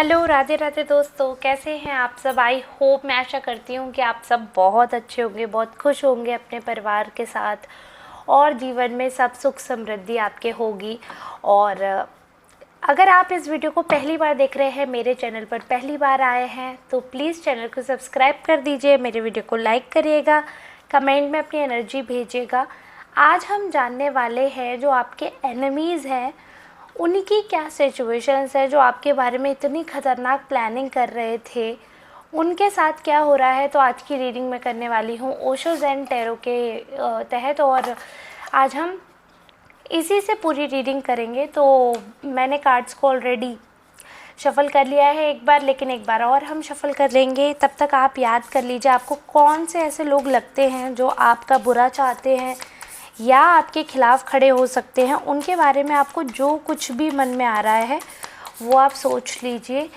Hello, Radhe Radhe दोस्तों, कैसे हैं आप सब। आई होप, मैं आशा करती हूँ कि आप सब बहुत अच्छे होंगे, बहुत खुश होंगे अपने परिवार के साथ और जीवन में सब सुख समृद्धि आपके होगी। और अगर आप इस वीडियो को पहली बार देख रहे हैं, मेरे चैनल पर पहली बार आए हैं, तो प्लीज़ चैनल को सब्सक्राइब कर दीजिए, मेरे वीडियो को लाइक करिएगा, कमेंट में अपनी एनर्जी भेजिएगा। आज हम जानने वाले हैं जो आपके एनिमीज़ हैं उनकी क्या सिचुएशंस है, जो आपके बारे में इतनी ख़तरनाक प्लानिंग कर रहे थे, उनके साथ क्या हो रहा है। तो आज की रीडिंग मैं करने वाली हूँ ओशो ज़ेन टैरो के तहत, और आज हम इसी से पूरी रीडिंग करेंगे। तो मैंने कार्ड्स को ऑलरेडी शफ़ल कर लिया है एक बार, लेकिन एक बार और हम शफ़ल कर लेंगे। तब तक आप याद कर लीजिए आपको कौन से ऐसे लोग लगते हैं जो आपका बुरा चाहते हैं या आपके खिलाफ़ खड़े हो सकते हैं। उनके बारे में आपको जो कुछ भी मन में आ रहा है वो आप सोच लीजिए।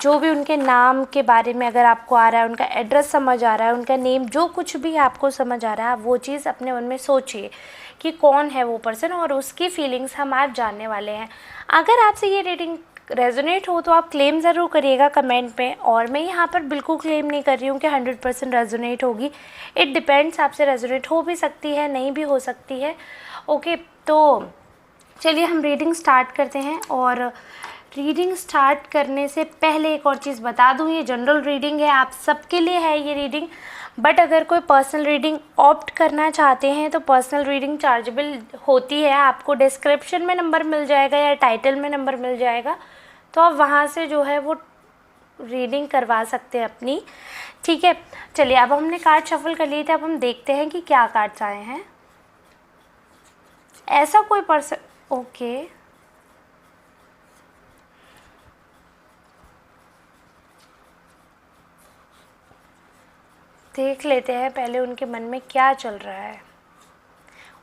जो भी उनके नाम के बारे में अगर आपको आ रहा है, उनका एड्रेस समझ आ रहा है, उनका नेम, जो कुछ भी आपको समझ आ रहा है, आप वो चीज़ अपने मन में सोचिए कि कौन है वो पर्सन, और उसकी फीलिंग्स हम आज जानने वाले हैं। अगर आपसे ये रीडिंग रेजोनेट हो तो आप क्लेम ज़रूर करिएगा कमेंट में। और मैं यहाँ पर बिल्कुल क्लेम नहीं कर रही हूँ कि 100% रेजोनेट होगी। इट डिपेंड्स, आपसे रेजोनेट हो भी सकती है, नहीं भी हो सकती है। ओके, तो चलिए हम रीडिंग स्टार्ट करते हैं। और रीडिंग स्टार्ट करने से पहले एक और चीज़ बता दूँ, ये जनरल रीडिंग है, आप सबके लिए है ये रीडिंग। बट अगर कोई पर्सनल रीडिंग ऑप्ट करना चाहते हैं तो पर्सनल रीडिंग चार्जेबल होती है। आपको डिस्क्रिप्शन में नंबर मिल जाएगा या टाइटल में नंबर मिल जाएगा, तो आप वहाँ से जो है वो रीडिंग करवा सकते हैं अपनी। ठीक है, चलिए अब हमने कार्ड शफल कर लिए थे, अब हम देखते हैं कि क्या कार्ड्स आए हैं। ऐसा कोई पर्सन, ओके, देख लेते हैं पहले उनके मन में क्या चल रहा है,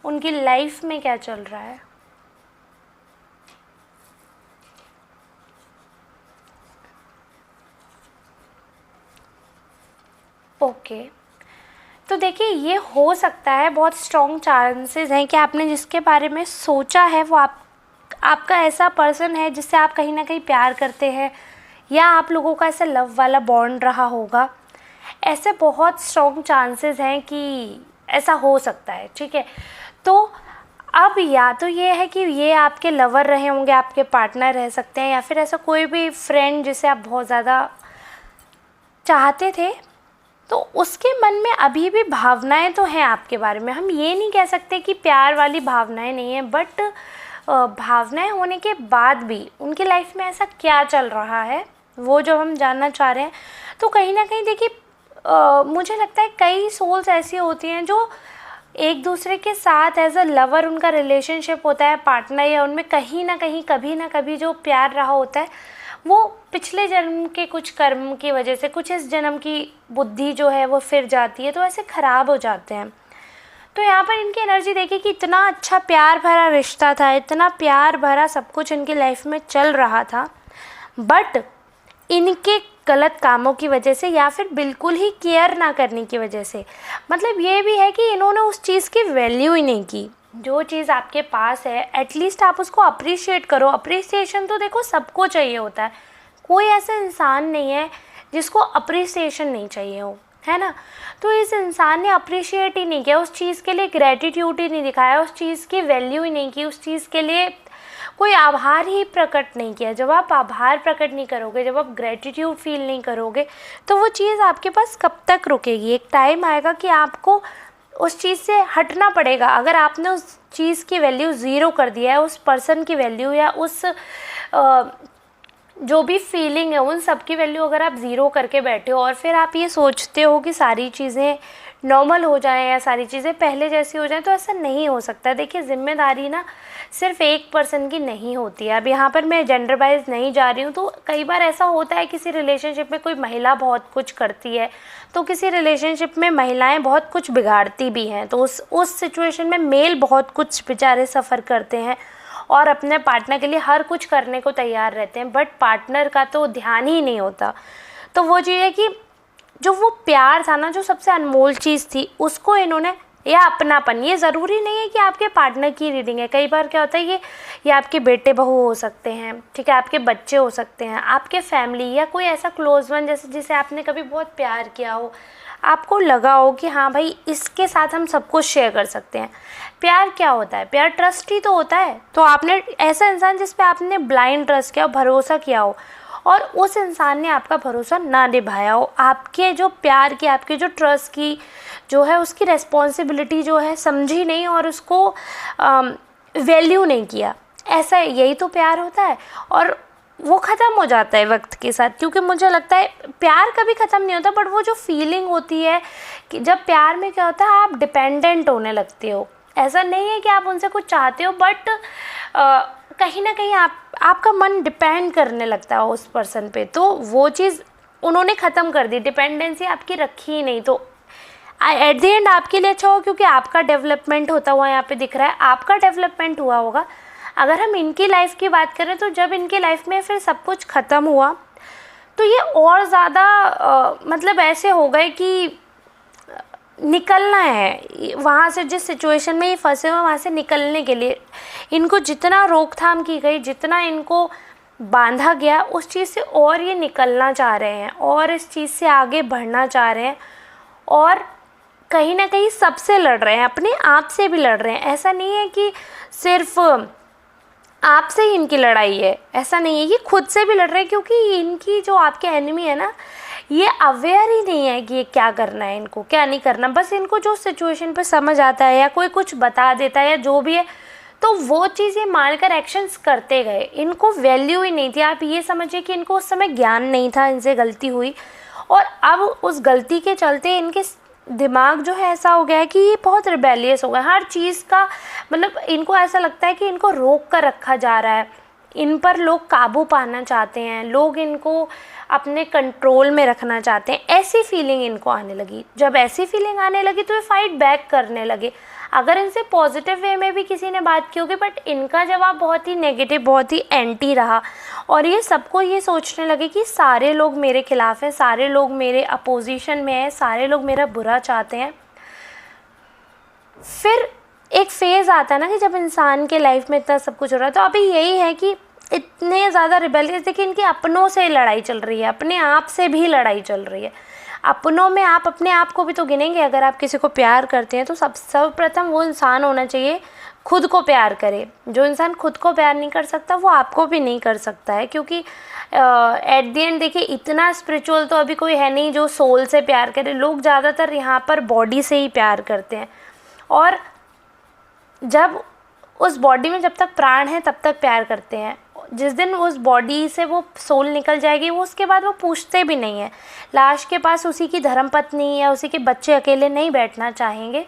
उनकी लाइफ में क्या चल रहा है। ओके, तो देखिए ये हो सकता है, बहुत स्ट्रॉन्ग चांसेस हैं कि आपने जिसके बारे में सोचा है वो आपका ऐसा पर्सन है जिससे आप कहीं ना कहीं प्यार करते हैं, या आप लोगों का ऐसा लव वाला बॉन्ड रहा होगा। ऐसे बहुत स्ट्रॉन्ग चांसेस हैं कि ऐसा हो सकता है। ठीक है, तो अब या तो ये है कि ये आपके लवर रहे होंगे, आपके पार्टनर रह सकते हैं, या फिर ऐसा कोई भी फ्रेंड जिसे आप बहुत ज़्यादा चाहते थे, तो उसके मन में अभी भी भावनाएं तो हैं आपके बारे में। हम ये नहीं कह सकते कि प्यार वाली भावनाएं नहीं हैं, बट भावनाएं होने के बाद भी उनकी लाइफ में ऐसा क्या चल रहा है वो जो हम जानना चाह रहे हैं। तो कहीं ना कहीं देखिए, मुझे लगता है कई सोल्स ऐसी होती हैं जो एक दूसरे के साथ एज अ लवर उनका रिलेशनशिप होता है, पार्टनर, या उनमें कहीं ना कहीं कभी ना कभी जो प्यार रहा होता है वो पिछले जन्म के कुछ कर्म की वजह से, कुछ इस जन्म की बुद्धि जो है वो फिर जाती है, तो ऐसे ख़राब हो जाते हैं। तो यहाँ पर इनकी एनर्जी देखिए कि इतना अच्छा प्यार भरा रिश्ता था, इतना प्यार भरा सब कुछ इनकी लाइफ में चल रहा था, बट इनके गलत कामों की वजह से या फिर बिल्कुल ही केयर ना करने की वजह से, मतलब ये भी है कि इन्होंने उस चीज़ की वैल्यू ही नहीं की। जो चीज़ आपके पास है एटलीस्ट आप उसको अप्रिशिएट करो। अप्रिसिएशन तो देखो सबको चाहिए होता है, कोई ऐसा इंसान नहीं है जिसको अप्रिसिएशन नहीं चाहिए हो, है ना। तो इस इंसान ने अप्रिशिएट ही नहीं किया, उस चीज़ के लिए ग्रेटिट्यूड ही नहीं दिखाया, उस चीज़ की वैल्यू ही नहीं की, उस चीज़ के लिए कोई आभार ही प्रकट नहीं किया। जब आप आभार प्रकट नहीं करोगे, जब आप ग्रेटिट्यूड फील नहीं करोगे, तो वो चीज़ आपके पास कब तक रुकेगी। एक टाइम आएगा कि आपको उस चीज़ से हटना पड़ेगा। अगर आपने उस चीज़ की वैल्यू ज़ीरो कर दिया है, उस पर्सन की वैल्यू या उस जो भी फीलिंग है उन सब की वैल्यू अगर आप ज़ीरो करके बैठे हो और फिर आप ये सोचते हो कि सारी चीज़ें नॉर्मल हो जाएं या सारी चीज़ें पहले जैसी हो जाएं, तो ऐसा नहीं हो सकता। देखिए, जिम्मेदारी ना सिर्फ एक पर्सन की नहीं होती है। अब यहाँ पर मैं जेंडर वाइज नहीं जा रही हूँ, तो कई बार ऐसा होता है किसी रिलेशनशिप में कोई महिला बहुत कुछ करती है, तो किसी रिलेशनशिप में महिलाएं बहुत कुछ बिगाड़ती भी हैं, तो उस सिचुएशन में मेल बहुत कुछ बेचारे सफ़र करते हैं और अपने पार्टनर के लिए हर कुछ करने को तैयार रहते हैं, बट पार्टनर का तो ध्यान ही नहीं होता। तो वो चीज़ है कि जो वो प्यार था ना, जो सबसे अनमोल चीज़ थी, उसको इन्होंने या अपनापन। ये ज़रूरी नहीं है कि आपके पार्टनर की रीडिंग है। कई बार क्या होता है ये आपके बेटे बहू हो सकते हैं, ठीक है, आपके बच्चे हो सकते हैं, आपके फैमिली या कोई ऐसा क्लोज वन जैसे जिसे आपने कभी बहुत प्यार किया हो, आपको लगा हो कि हाँ भाई इसके साथ हम सब कुछ शेयर कर सकते हैं। प्यार क्या होता है? प्यार ट्रस्ट ही तो होता है। तो आपने ऐसा इंसान जिस पे आपने ब्लाइंड ट्रस्ट किया हो, भरोसा किया हो, और उस इंसान ने आपका भरोसा ना निभाया हो, आपके जो प्यार की, आपके जो ट्रस्ट की जो है उसकी रिस्पॉन्सिबिलिटी जो है समझी नहीं और उसको वैल्यू नहीं किया, ऐसा यही तो प्यार होता है। और वो ख़त्म हो जाता है वक्त के साथ, क्योंकि मुझे लगता है प्यार कभी ख़त्म नहीं होता, बट वो जो फीलिंग होती है कि जब प्यार में क्या होता है आप डिपेंडेंट होने लगते हो। ऐसा नहीं है कि आप उनसे कुछ चाहते हो, बट कहीं ना कहीं आपका मन डिपेंड करने लगता है उस पर्सन पे। तो वो चीज़ उन्होंने ख़त्म कर दी, डिपेंडेंसी आपकी रखी ही नहीं। तो एट द एंड आपके लिए अच्छा हो, क्योंकि आपका डेवलपमेंट होता हुआ यहाँ पे दिख रहा है, आपका डेवलपमेंट हुआ होगा। अगर हम इनकी लाइफ की बात करें तो जब इनकी लाइफ में फिर सब कुछ ख़त्म हुआ तो ये और ज़्यादा मतलब ऐसे हो गए कि निकलना है वहाँ से, जिस सिचुएशन में ये फंसे हुए वहाँ से निकलने के लिए इनको जितना रोकथाम की गई, जितना इनको बांधा गया, उस चीज़ से और ये निकलना चाह रहे हैं और इस चीज़ से आगे बढ़ना चाह रहे हैं। और कहीं ना कहीं सबसे लड़ रहे हैं, अपने आप से भी लड़ रहे हैं। ऐसा नहीं है कि सिर्फ आपसे ही इनकी लड़ाई है, ऐसा नहीं है, ये खुद से भी लड़ रहे हैं, क्योंकि इनकी जो आपके एनिमी है ना, ये अवेयर ही नहीं है कि ये क्या करना है, इनको क्या नहीं करना। बस इनको जो सिचुएशन पे समझ आता है या कोई कुछ बता देता है या जो भी है, तो वो चीज़ ये मानकर एक्शंस करते गए। इनको वैल्यू ही नहीं थी। आप ये समझिए कि इनको उस समय ज्ञान नहीं था, इनसे गलती हुई, और अब उस गलती के चलते इनके दिमाग जो है ऐसा हो गया है कि ये बहुत रिबेलियस हो गया। हर चीज़ का मतलब इनको ऐसा लगता है कि इनको रोक कर रखा जा रहा है, इन पर लोग काबू पाना चाहते हैं, लोग इनको अपने कंट्रोल में रखना चाहते हैं। ऐसी फीलिंग इनको आने लगी। जब ऐसी फीलिंग आने लगी तो ये फाइट बैक करने लगे। अगर इनसे पॉजिटिव वे में भी किसी ने बात की होगी, बट इनका जवाब बहुत ही नेगेटिव, बहुत ही एंटी रहा, और ये सबको ये सोचने लगे कि सारे लोग मेरे खिलाफ हैं, सारे लोग मेरे अपोजिशन में हैं, सारे लोग मेरा बुरा चाहते हैं। फिर एक फेज़ आता है ना कि जब इंसान के लाइफ में इतना सब कुछ हो रहा है, तो अभी यही है कि इतने ज़्यादा रिबेलियस, देखिए इनकी अपनों से लड़ाई चल रही है, अपने आप से भी लड़ाई चल रही है। अपनों में आप अपने आप को भी तो गिनेंगे। अगर आप किसी को प्यार करते हैं तो सर्वप्रथम वो इंसान होना चाहिए खुद को प्यार करे। जो इंसान खुद को प्यार नहीं कर सकता वो आपको भी नहीं कर सकता है, क्योंकि एट द एंड देखिए इतना स्पिरिचुअल तो अभी कोई है नहीं जो सोल से प्यार करे। लोग ज़्यादातर यहाँ पर बॉडी से ही प्यार करते हैं, और जब उस बॉडी में जब तक प्राण है तब तक प्यार करते हैं। जिस दिन उस बॉडी से वो सोल निकल जाएगी, वो उसके बाद वो पूछते भी नहीं है। लाश के पास उसी की धर्मपत्नी या उसी के बच्चे अकेले नहीं बैठना चाहेंगे।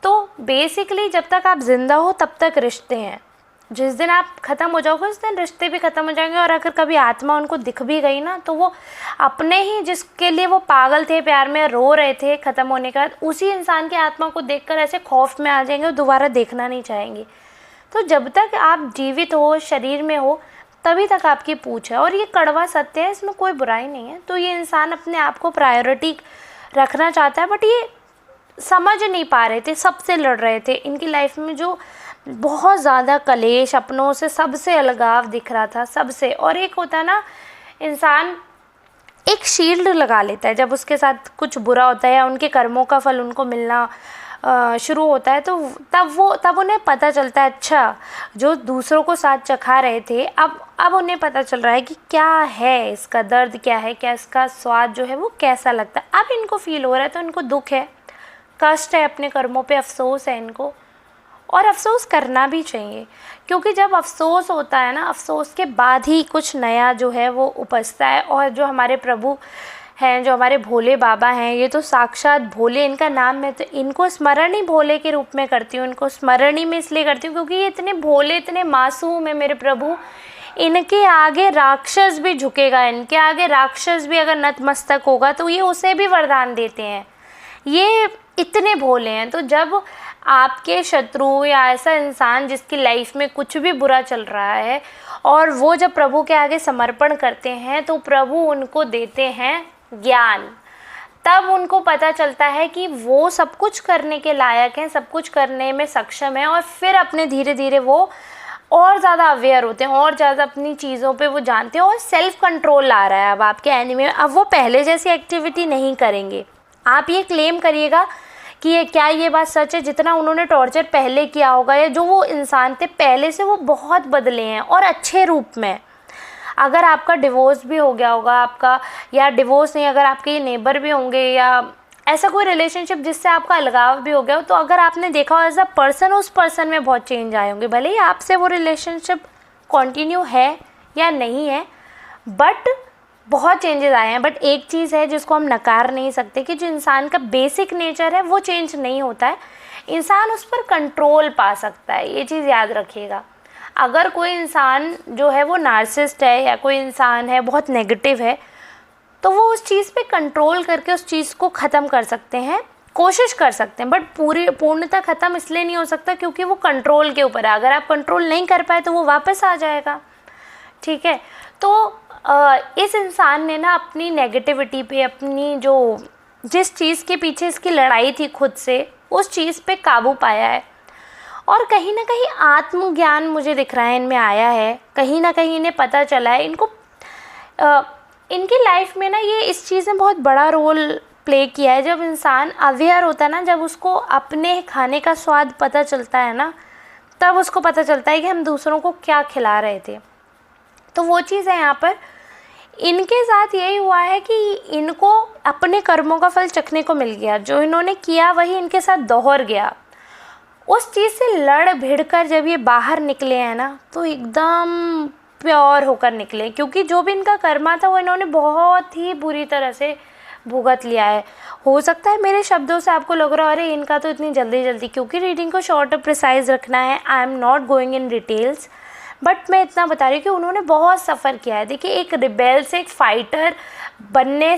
तो बेसिकली जब तक आप ज़िंदा हो तब तक रिश्ते हैं। जिस दिन आप ख़त्म हो जाओगे उस दिन रिश्ते भी ख़त्म हो जाएंगे। और अगर कभी आत्मा उनको दिख भी गई ना, तो वो अपने ही जिसके लिए वो पागल थे, प्यार में रो रहे थे ख़त्म होने के बाद, उसी इंसान की आत्मा को देखकर ऐसे खौफ में आ जाएंगे और दोबारा देखना नहीं चाहेंगे। तो जब तक आप जीवित हो, शरीर में हो, तभी तक आपकी पूछ है। और ये कड़वा सत्य है, इसमें कोई बुराई नहीं है। तो ये इंसान अपने आप को प्रायोरिटी रखना चाहता है, बट ये समझ नहीं पा रहे थे, सबसे लड़ रहे थे। इनकी लाइफ में जो बहुत ज़्यादा कलेश, अपनों से सबसे अलगाव दिख रहा था, सबसे। और एक होता है ना, इंसान एक शील्ड लगा लेता है जब उसके साथ कुछ बुरा होता है या उनके कर्मों का फल उनको मिलना शुरू होता है, तो तब उन्हें पता चलता है, अच्छा जो दूसरों को साथ चखा रहे थे, अब उन्हें पता चल रहा है कि क्या है इसका दर्द, क्या है, क्या इसका स्वाद जो है वो कैसा लगता है। अब इनको फील हो रहा है, तो इनको दुख है, कष्ट है, अपने कर्मों पे अफसोस है इनको। और अफसोस करना भी चाहिए, क्योंकि जब अफसोस होता है ना, अफसोस के बाद ही कुछ नया जो है वो उपजता है। और जो हमारे प्रभु हैं, जो हमारे भोले बाबा हैं, ये तो साक्षात भोले, इनका नाम है, तो इनको स्मरण ही भोले के रूप में करती हूँ। इनको स्मरण ही मैं इसलिए करती हूँ क्योंकि ये इतने भोले, इतने मासूम है मेरे प्रभु। इनके आगे राक्षस भी झुकेगा, इनके आगे राक्षस भी अगर नतमस्तक होगा तो ये उसे भी वरदान देते हैं। ये इतने भोले हैं। तो जब आपके शत्रु या ऐसा इंसान जिसकी लाइफ में कुछ भी बुरा चल रहा है, और वो जब प्रभु के आगे समर्पण करते हैं, तो प्रभु उनको देते हैं ज्ञान। तब उनको पता चलता है कि वो सब कुछ करने के लायक हैं, सब कुछ करने में सक्षम है, और फिर अपने धीरे धीरे वो और ज़्यादा अवेयर होते हैं, और ज़्यादा अपनी चीज़ों पे वो जानते हैं, और सेल्फ कंट्रोल आ रहा है अब आपके एनिमी में। अब वो पहले जैसी एक्टिविटी नहीं करेंगे। आप ये क्लेम करिएगा कि ये बात सच है, जितना उन्होंने टॉर्चर पहले किया होगा, या जो वो इंसान थे पहले से, वो बहुत बदले हैं और अच्छे रूप में। अगर आपका डिवोर्स भी हो गया होगा आपका, या डिवोर्स नहीं, अगर आपके नेबर भी होंगे, या ऐसा कोई रिलेशनशिप जिससे आपका अलगाव भी हो गया हो, तो अगर आपने देखा हो एज अ पर्सन उस पर्सन में बहुत चेंज आए होंगे। भले ही आपसे वो रिलेशनशिप कंटिन्यू है या नहीं है, बट बहुत चेंजेस आए हैं। बट एक चीज़ है जिसको हम नकार नहीं सकते कि जो इंसान का बेसिक नेचर है वो चेंज नहीं होता है, इंसान उस पर कंट्रोल पा सकता है, ये चीज़ याद रखिएगा। अगर कोई इंसान जो है वो नार्सिसिस्ट है, या कोई इंसान है बहुत नेगेटिव है, तो वो उस चीज़ पे कंट्रोल करके उस चीज़ को ख़त्म कर सकते हैं, कोशिश कर सकते हैं, बट पूर्णतः ख़त्म इसलिए नहीं हो सकता क्योंकि वो कंट्रोल के ऊपर है। अगर आप कंट्रोल नहीं कर पाए तो वो वापस आ जाएगा, ठीक है। तो इस इंसान ने ना अपनी नेगेटिविटी पे, अपनी जिस चीज़ के पीछे इसकी लड़ाई थी खुद से, उस चीज़ पे काबू पाया है, और कहीं ना कहीं आत्मज्ञान मुझे दिख रहा है इनमें आया है, कहीं ना कहीं इन्हें पता चला है। इनको इनकी लाइफ में ना ये इस चीज़ ने बहुत बड़ा रोल प्ले किया है। जब इंसान अवेयर होता है ना, जब उसको अपने खाने का स्वाद पता चलता है ना, तब उसको पता चलता है कि हम दूसरों को क्या खिला रहे थे। तो वो चीज़ है यहाँ पर इनके साथ यही हुआ है कि इनको अपने कर्मों का फल चखने को मिल गया। जो इन्होंने किया वही इनके साथ दोहर गया। उस चीज़ से लड़ भिड़ कर जब ये बाहर निकले हैं ना, तो एकदम प्योर होकर निकले, क्योंकि जो भी इनका कर्मा था वो इन्होंने बहुत ही बुरी तरह से भुगत लिया है। हो सकता है मेरे शब्दों से आपको लग रहा है अरे इनका तो इतनी जल्दी, क्योंकि रीडिंग को शॉर्ट और प्रिसाइज रखना है, I am not going in details, but मैं इतना बता रही हूँ कि उन्होंने बहुत सफ़र किया है। देखिए, एक रिबेल से एक फाइटर बनने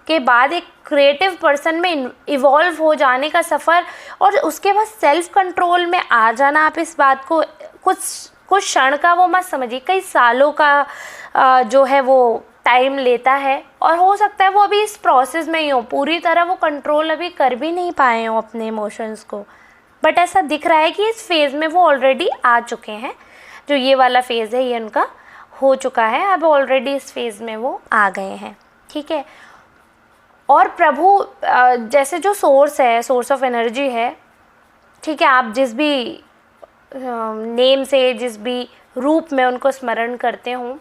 के बाद एक क्रिएटिव पर्सन में इवॉल्व हो जाने का सफ़र, और उसके बाद सेल्फ कंट्रोल में आ जाना। आप इस बात को कुछ क्षण का वो मत समझिए, कई सालों का जो है वो टाइम लेता है, और हो सकता है वो अभी इस प्रोसेस में ही हो, पूरी तरह वो कंट्रोल अभी कर भी नहीं पाए हों अपने इमोशंस को, बट ऐसा दिख रहा है कि इस फेज़ में वो ऑलरेडी आ चुके हैं। जो ये वाला फेज़ है ये उनका हो चुका है, अब ऑलरेडी इस फेज़ में वो आ गए हैं, ठीक है। और प्रभु जैसे जो सोर्स ऑफ एनर्जी है, ठीक है, आप जिस भी नेम से, जिस भी रूप में उनको स्मरण करते हो,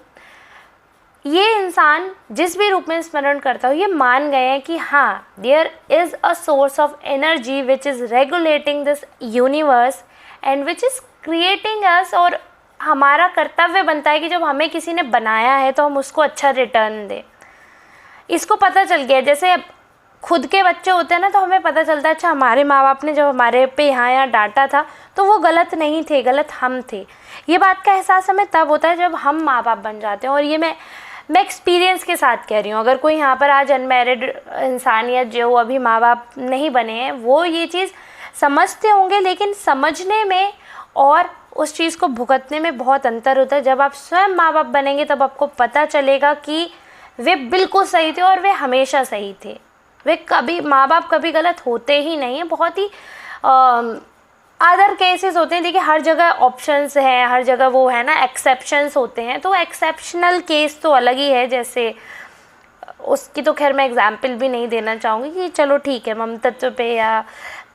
ये इंसान जिस भी रूप में स्मरण करता हो, ये मान गए हैं कि हाँ, there is a source of energy which is regulating this universe and which is creating us. और हमारा कर्तव्य बनता है कि जब हमें किसी ने बनाया है तो हम उसको अच्छा रिटर्न दें। इसको पता चल गया, जैसे खुद के बच्चे होते हैं ना, तो हमें पता चलता है अच्छा हमारे माँ बाप ने जब हमारे पे यहाँ डांटा था तो वो गलत नहीं थे, गलत हम थे। ये बात का एहसास हमें तब होता है जब हम माँ बाप बन जाते हैं। और ये मैं एक्सपीरियंस के साथ कह रही हूँ। अगर कोई यहाँ पर आज अनमैरिड इंसान या जो अभी माँ बाप नहीं बने हैं, वो ये चीज़ समझते होंगे, लेकिन समझने में और उस चीज़ को भुगतने में बहुत अंतर होता है। जब आप स्वयं माँ बाप बनेंगे तब आपको पता चलेगा कि वे बिल्कुल सही थे और वे हमेशा सही थे। वे कभी, माँ बाप कभी गलत होते ही नहीं हैं। बहुत ही अदर केसेस होते हैं, देखिए हर जगह ऑप्शंस हैं, हर जगह वो है ना एक्सेप्शंस होते हैं, तो एक्सेप्शनल केस तो अलग ही है। जैसे उसकी तो खैर मैं एग्जाम्पल भी नहीं देना चाहूँगी कि चलो ठीक है, ममतत्व पे या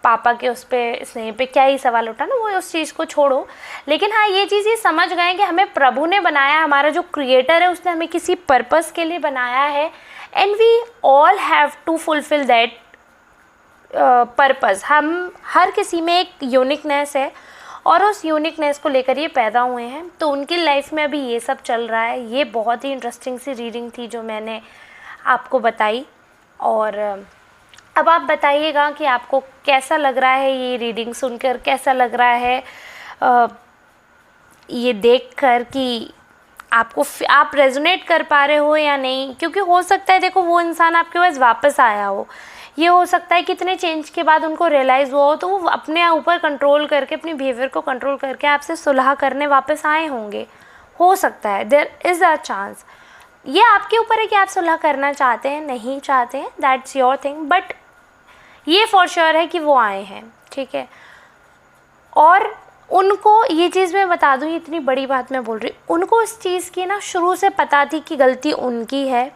पापा के उस पे स्नेह पे क्या ही सवाल उठा ना, वो उस चीज़ को छोड़ो। लेकिन हाँ, ये चीज़ ये समझ गए कि हमें प्रभु ने बनाया, हमारा जो क्रिएटर है उसने हमें किसी पर्पस के लिए बनाया है, and we all have to fulfil that purpose. हम हर किसी में एक यूनिकनेस है और उस यूनिकनेस को लेकर ये पैदा हुए हैं। तो उनकी लाइफ में अभी ये सब चल रहा है। ये बहुत ही इंटरेस्टिंग सी रीडिंग थी जो मैंने आपको बताई। और अब आप बताइएगा कि आपको कैसा लग रहा है ये रीडिंग सुनकर, कैसा लग रहा है ये देखकर कि आप रेजोनेट कर पा रहे हो या नहीं। क्योंकि हो सकता है देखो वो इंसान आपके पास वापस आया हो, ये हो सकता है कितने चेंज के बाद उनको रियलाइज़ हुआ हो, तो वो अपने ऊपर कंट्रोल करके, अपनी बिहेवियर को कंट्रोल करके आपसे सुलह करने वापस आए होंगे, हो सकता है, देयर इज़ अ चांस। ये आपके ऊपर है कि आप सुलह करना चाहते हैं नहीं चाहते हैं, दैट्स योर थिंग, बट ये फॉर श्योर है कि वो आए हैं, ठीक है। और उनको ये चीज़ मैं बता दूँ, इतनी बड़ी बात मैं बोल रही हूँ, उनको इस चीज़ की ना शुरू से पता थी कि गलती उनकी है।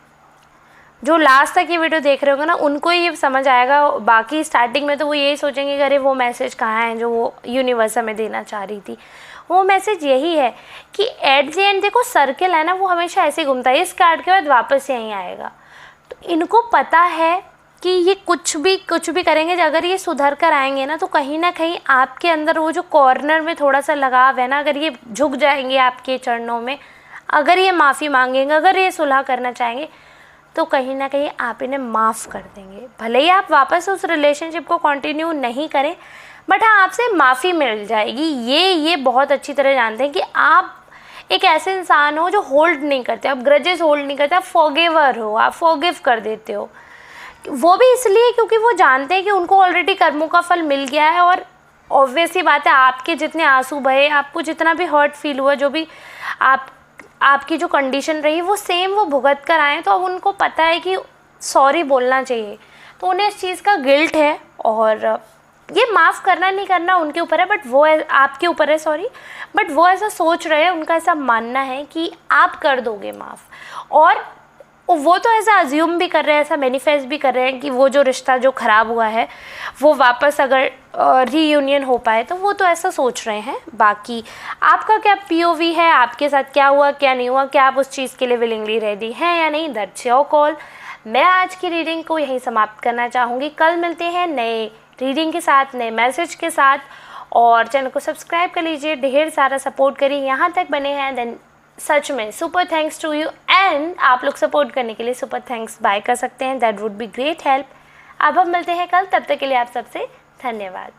जो लास्ट तक ये वीडियो देख रहे होंगे ना, उनको ये समझ आएगा। बाकी स्टार्टिंग में तो वो यही सोचेंगे कि अरे वो मैसेज कहाँ है जो वो यूनिवर्स हमें देना चाह रही थी। वो मैसेज यही है कि एट द एंड देखो, सर्कल है ना, वो हमेशा ऐसे घूमता है, इस कार्ड के बाद वापस यहीं आएगा। तो इनको पता है कि ये कुछ भी करेंगे, अगर ये सुधर कर आएंगे ना, तो कहीं ना कहीं आपके अंदर वो जो कॉर्नर में थोड़ा सा लगाव है ना, अगर ये झुक जाएंगे आपके चरणों में, अगर ये माफ़ी मांगेंगे, अगर ये सुलह करना चाहेंगे, तो कहीं ना कहीं आप इन्हें माफ़ कर देंगे। भले ही आप वापस उस रिलेशनशिप को कंटिन्यू नहीं करें, बट हाँ, आपसे माफ़ी मिल जाएगी। ये बहुत अच्छी तरह जानते हैं कि आप एक ऐसे इंसान हो जो होल्ड नहीं करते, आप ग्रजेस होल्ड नहीं करते, आप फॉरगिवर हो, आप फॉरगिव कर देते हो। वो भी इसलिए क्योंकि वो जानते हैं कि उनको ऑलरेडी कर्मों का फल मिल गया है। और ऑब्वियस ही बात है, आपके जितने आंसू बहे, आपको जितना भी हर्ट फील हुआ, जो भी आपकी जो कंडीशन रही, वो सेम वो भुगत कर आए। तो अब उनको पता है कि सॉरी बोलना चाहिए, तो उन्हें इस चीज़ का गिल्ट है। और ये माफ़ करना नहीं करना उनके ऊपर है, बट वो आपके ऊपर है, सॉरी, बट वो ऐसा सोच रहे हैं, उनका ऐसा मानना है कि आप कर दोगे माफ़। और वो तो ऐसा अज्यूम भी कर रहे हैं, ऐसा मैनिफेस्ट भी कर रहे हैं कि वो जो रिश्ता जो ख़राब हुआ है, वो वापस अगर रीयूनियन हो पाए, तो वो तो ऐसा सोच रहे हैं। बाकी आपका क्या पीओवी है, आपके साथ क्या हुआ क्या नहीं हुआ, क्या आप उस चीज़ के लिए विलिंगली रेडी हैं या नहीं, दैट्स योर कॉल। मैं आज की रीडिंग को यहीं समाप्त करना चाहूँगी। कल मिलते हैं नए रीडिंग के साथ, नए मैसेज के साथ। और चैनल को सब्सक्राइब कर लीजिए, ढेर सारा सपोर्ट करिए, यहाँ तक बने हैं, देन सच में super thanks to you. And आप लोग सपोर्ट करने के लिए सुपर थैंक्स बाय कर सकते हैं, that would be great help. अब हम मिलते हैं कल, तब तक के लिए आप सबसे धन्यवाद।